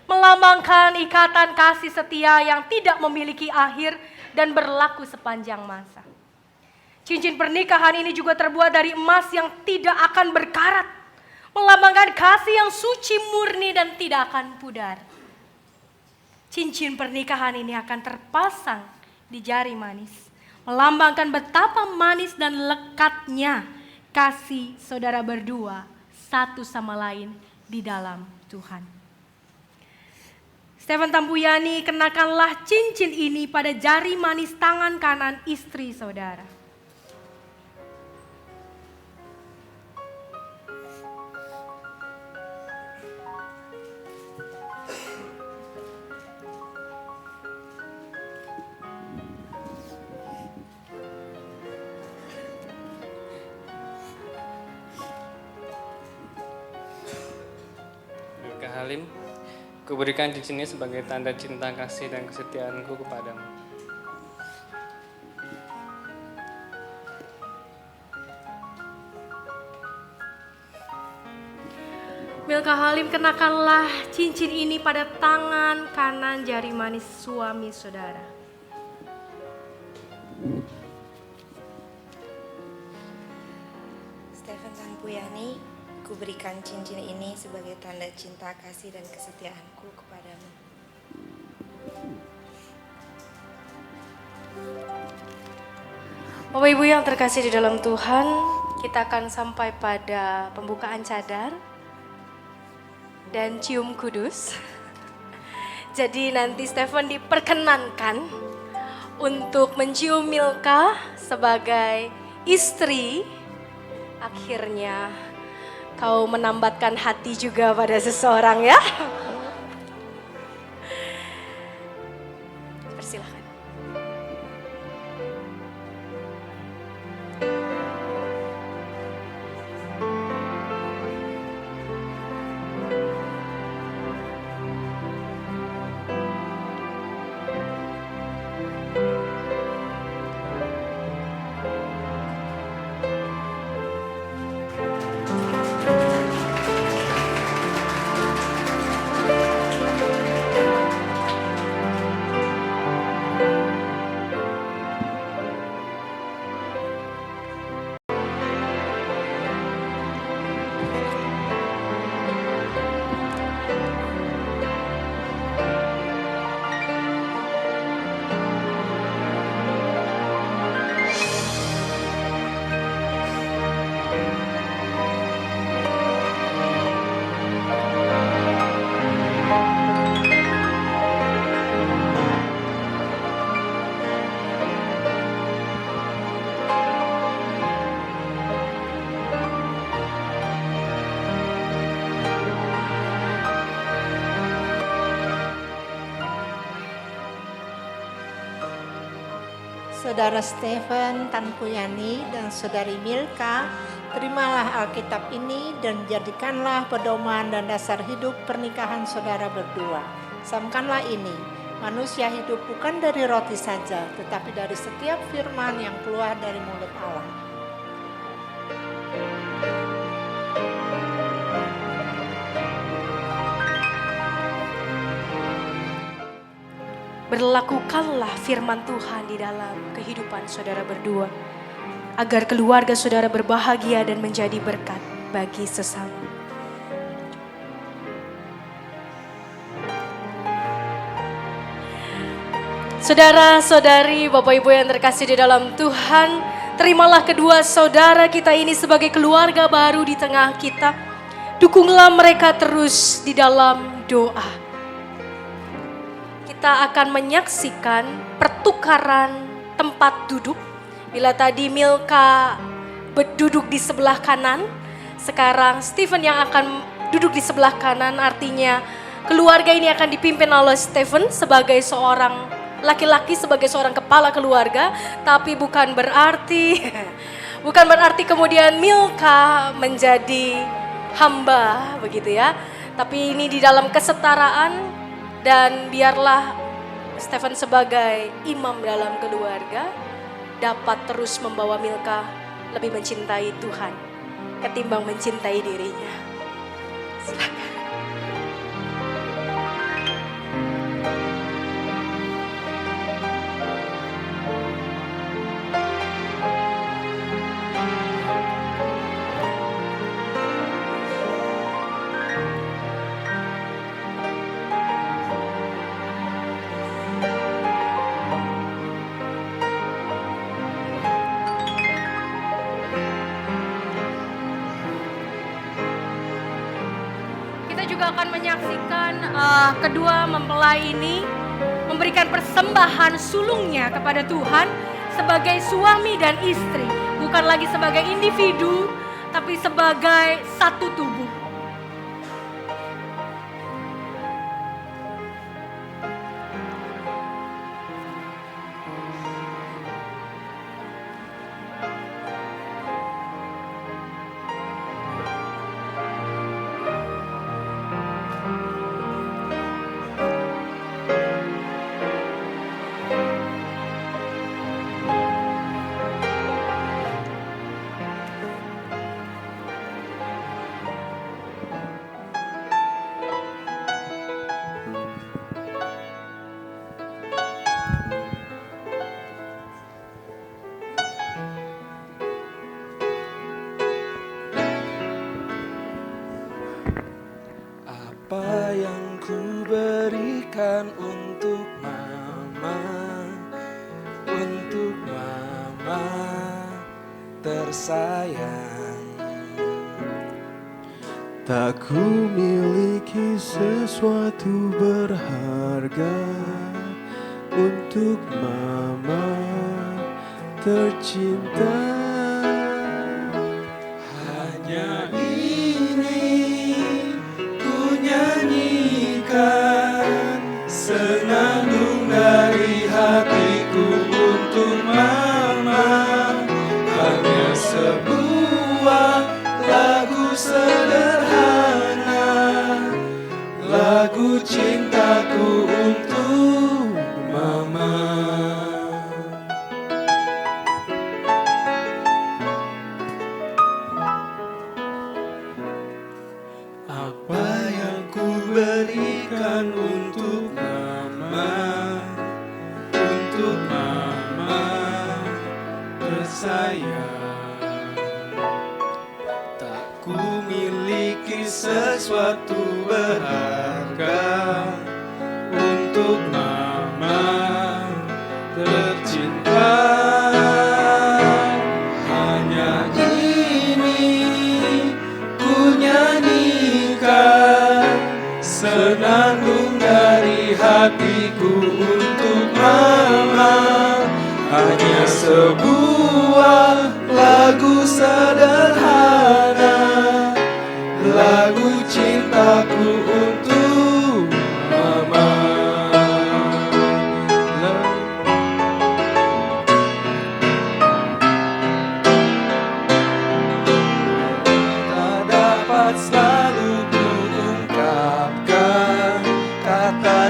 Melambangkan ikatan kasih setia yang tidak memiliki akhir dan berlaku sepanjang masa. Cincin pernikahan ini juga terbuat dari emas yang tidak akan berkarat. Melambangkan kasih yang suci, murni, dan tidak akan pudar. Cincin pernikahan ini akan terpasang di jari manis. Melambangkan betapa manis dan lekatnya kasih saudara berdua satu sama lain di dalam Tuhan. Stephen Tampuyani, kenakanlah cincin ini pada jari manis tangan kanan istri saudara. Halim, kuberikan cincin ini sebagai tanda cinta kasih dan kesetiaanku kepadamu. Milka Halim, kenakanlah cincin ini pada tangan kanan jari manis suami saudara. Stephen Tanpuyani, ku berikan cincin ini sebagai tanda cinta kasih dan kesetiaanku kepadamu. Bapak Ibu yang terkasih di dalam Tuhan, kita akan sampai pada pembukaan cadar dan cium kudus. Jadi nanti Stephen diperkenankan untuk mencium Milka sebagai istri. Akhirnya kau menambatkan hati juga pada seseorang, ya. Persilahkan. Saudara Stephen, Tanku Yani, dan Saudari Milka, terimalah Alkitab ini dan jadikanlah pedoman dan dasar hidup pernikahan saudara berdua. Camkanlah ini, manusia hidup bukan dari roti saja, tetapi dari setiap firman yang keluar dari mulut Allah. Berlakukanlah firman Tuhan di dalam kehidupan saudara berdua, agar keluarga saudara berbahagia dan menjadi berkat bagi sesama. Saudara-saudari, Bapak Ibu yang terkasih di dalam Tuhan, terimalah kedua saudara kita ini sebagai keluarga baru di tengah kita. Dukunglah mereka terus di dalam doa. Kita akan menyaksikan pertukaran tempat duduk. Bila tadi Milka duduk di sebelah kanan, sekarang Stephen yang akan duduk di sebelah kanan. Artinya keluarga ini akan dipimpin oleh Stephen sebagai seorang laki-laki, sebagai seorang kepala keluarga. Tapi bukan berarti kemudian Milka menjadi hamba begitu ya. Tapi ini di dalam kesetaraan. Dan biarlah Stephen sebagai imam dalam keluarga dapat terus membawa Milka lebih mencintai Tuhan ketimbang mencintai dirinya. Silakan. Akan menyaksikan kedua mempelai ini memberikan persembahan sulungnya kepada Tuhan sebagai suami dan istri, bukan lagi sebagai individu tapi sebagai satu tubuh. Apa yang ku berikan untuk mama tersayang. Tak ku miliki sesuatu berharga untuk mama tercinta. Hanya ini ku nyanyikan senandung dari hatiku untuk mama. Hanya sebuah lagu sederhana, lagu cintaku untuk mama. Apa yang ku berikan untuk mama tersayang. Tak ku miliki sesuatu berharga untuk mama tercinta. Hanya ini ku nyanyikan senandung dari hatiku untuk mama. Hanya sebuah lagu sederhana, lagu cintaku untuk mama.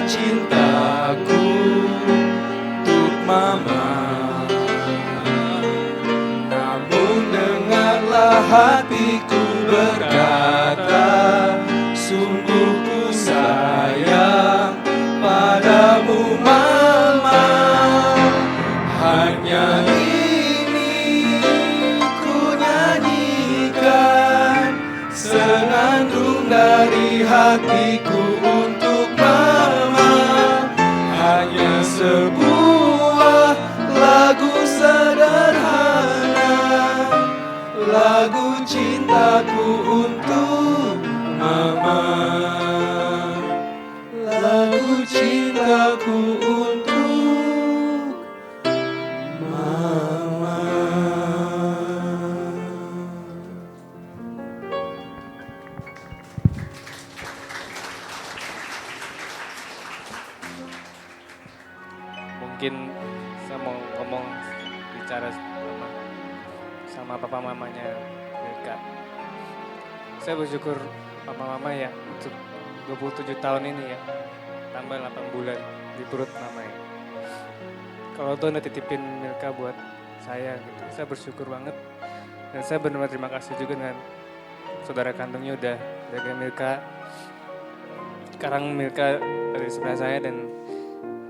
cintaku untuk mama. Namun dengarlah hatiku berkata, sungguh ku sayang padamu mama. Hanya ini ku nyanyikan, senandung dari hatiku untuk mama. Hanya sebuah lagu sederhana, lagu cintaku untuk mama. Lagu cintaku untuk mama. Mungkin saya mau ngomong bicara sama papa mamanya Milka. Saya bersyukur papa mama ya untuk 27 tahun ini ya, tambah 8 bulan di perut mama ya. Kalau Tuhan udah titipin Milka buat saya gitu, saya bersyukur banget. Dan saya benar-benar terima kasih juga dengan saudara kandungnya udah jaga Milka. Sekarang Milka ada di sebelah saya dan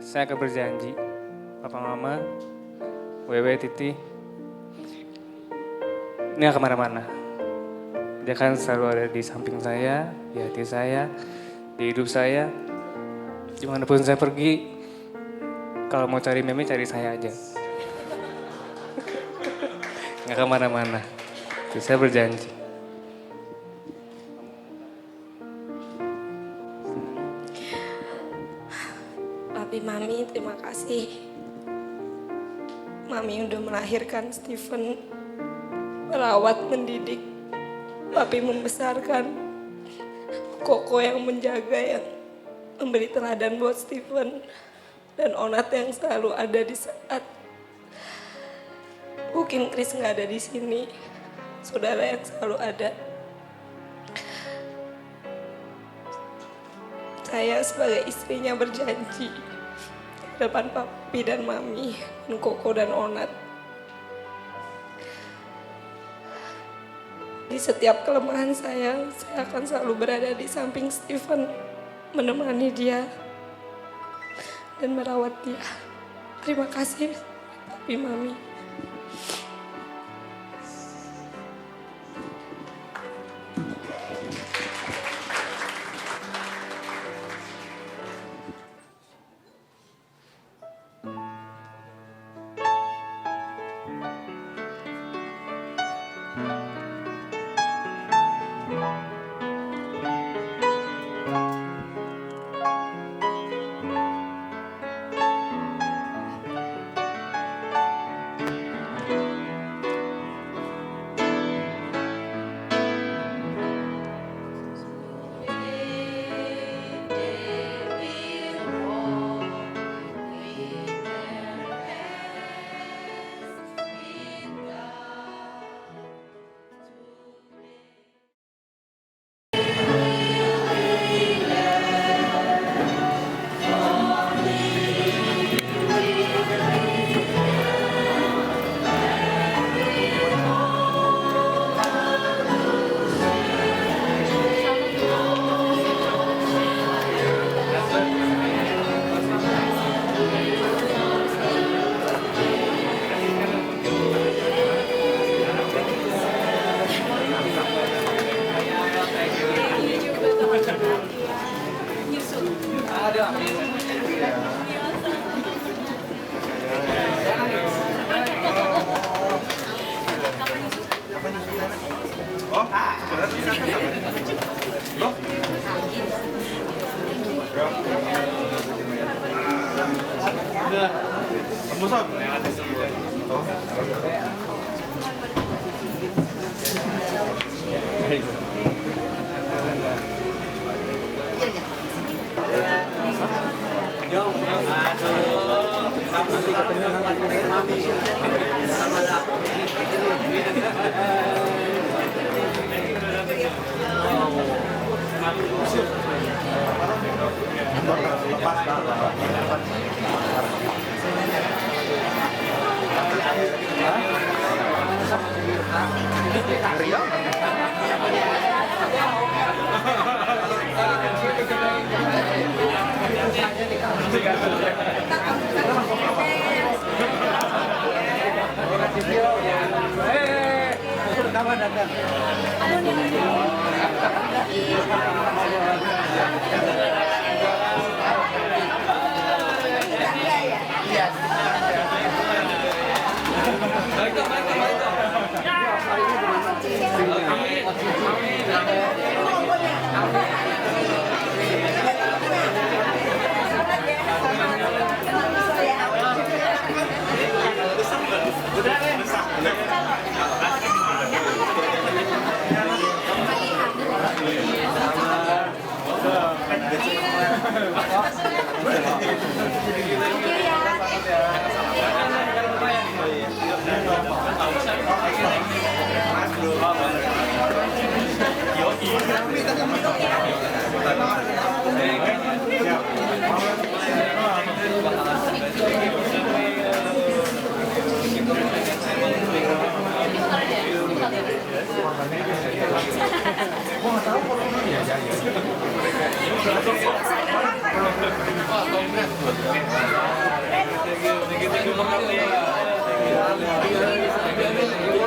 saya akan berjanji, papa mama, Wewe, Titi, ini gak kemana-mana. Dia kan selalu ada di samping saya, di hati saya, di hidup saya. Dimanapun saya pergi, kalau mau cari Meme, cari saya aja. Gak kemana-mana. Jadi saya berjanji. Papi, Mami, terima kasih. Mami udah melahirkan Steven, merawat, mendidik. Papi membesarkan. Koko yang menjaga, yang memberi teladan buat Steven. Dan Onat yang selalu ada di saat mungkin Chris nggak ada di sini. Saudara yang selalu ada. Saya sebagai istrinya berjanji di depan Papi dan Mami, dan Koko dan Onat. Di setiap kelemahan saya akan selalu berada di samping Steven, menemani dia dan merawat dia. Terima kasih, Papi, Mami.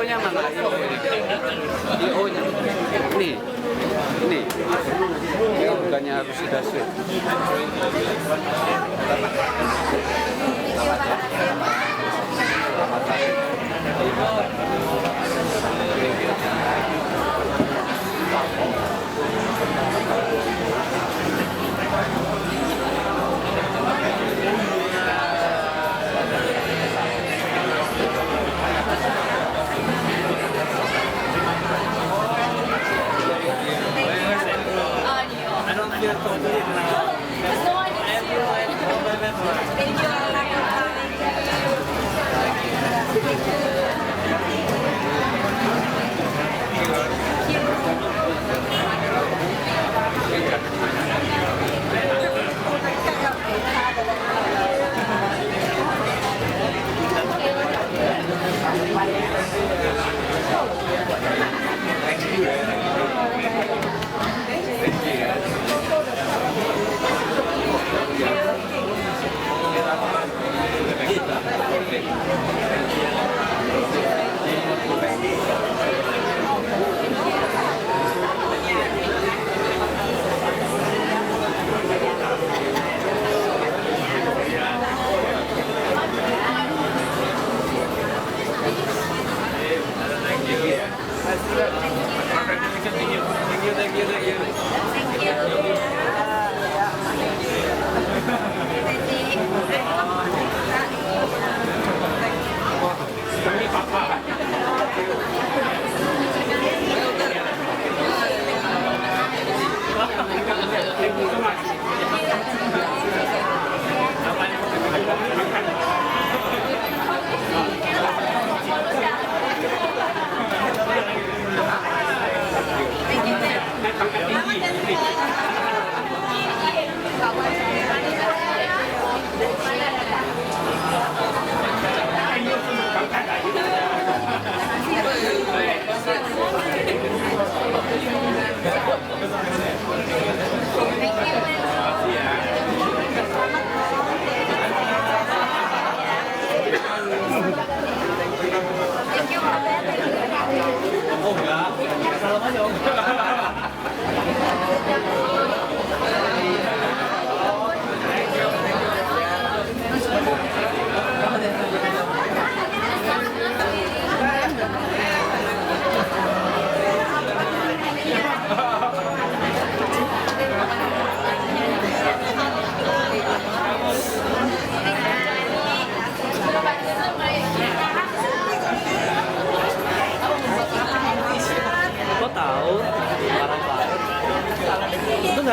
IO-nya mana? IO-nya. Ini. Ini bukannya harus dikasih.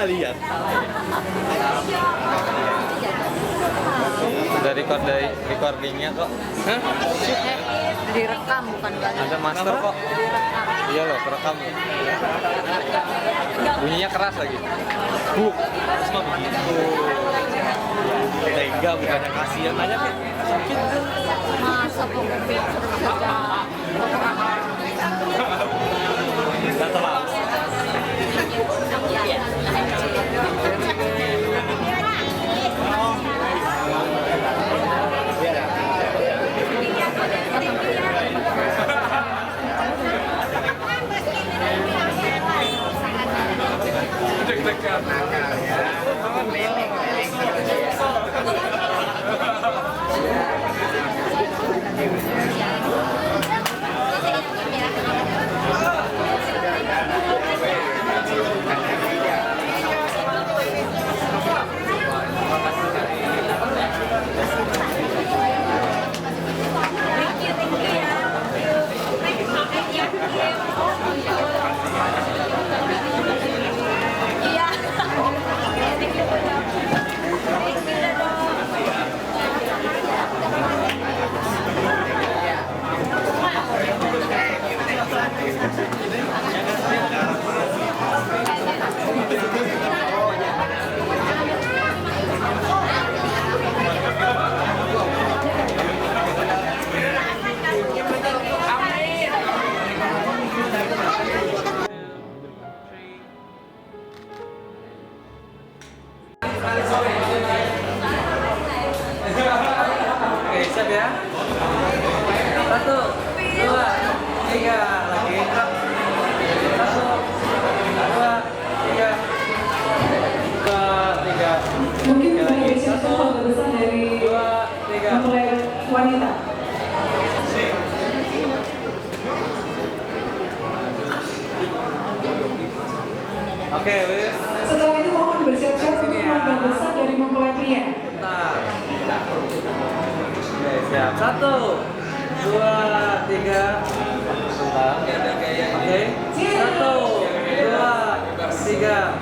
nggak lihat? Udah recordingnya kok. Hah? Direkam bukan kali. Ada master kok. Iya loh, kerekam. Bunyinya keras lagi. Semua begitu. Tega bukannya kasihan aja kan. Sakit. Masa pemimpin saja. Gak terlalu. Oke, siap ya. 1, 2, 3, lagi. 1, 2, 3. 2, 3. Mungkin bisa Lagi. dipersiapkan 1, keluarga besar dari 2, 3. mempelai wanita. Oke, wis. Setelah itu mohon bersiap-siap untuk keluarga besar dari mempelai pria. Bentar. Oke, siap. 1, 2, 3. Bentar. Oke. 1, 2, 3.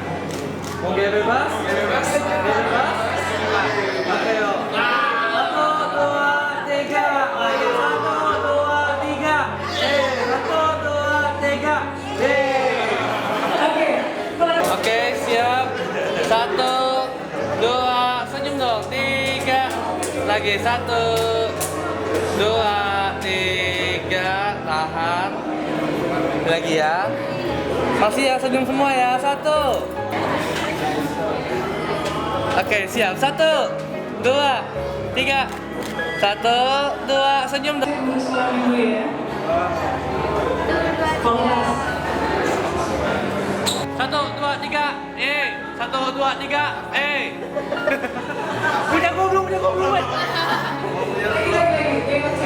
Mau gaya bebas? Gaya bebas? Oke, yuk. 1, 2, 3. Lagi 1, 2, 3. 1, 2, 3. Oke, siap. 1, 2, senyum dong. 3. Lagi 1, 2, 3. Tahan. Lagi ya. Masih ya, senyum semua ya. 1. Oke, siap. 1, 2, 3. 1, 2, senyum dong. Sekolah dulu ya. Kelas. 1, 2, 3. 1, 2, 3. Punya gua belum.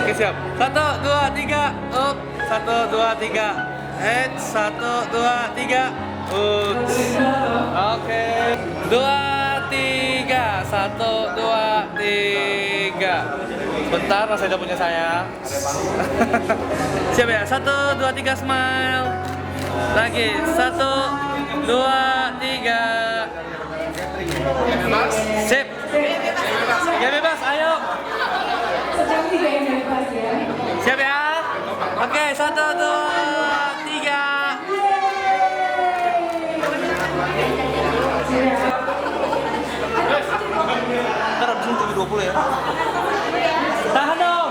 Oke, siap. 1, 2, 3. Up. 1, 2, 3. 1, 2, 3. Oke. 2, 3. 1, 2, 3. Bentar, masih ada punya saya. Siap ya? 1, 2, 3, smile. Lagi. 1, 2, 3. Sip. Ya bebas, ayo. Secantik yang bebas ya. Siap ya? Oke, 1, 2, 3. Ntar abis ini 20 ya. Tahan dong.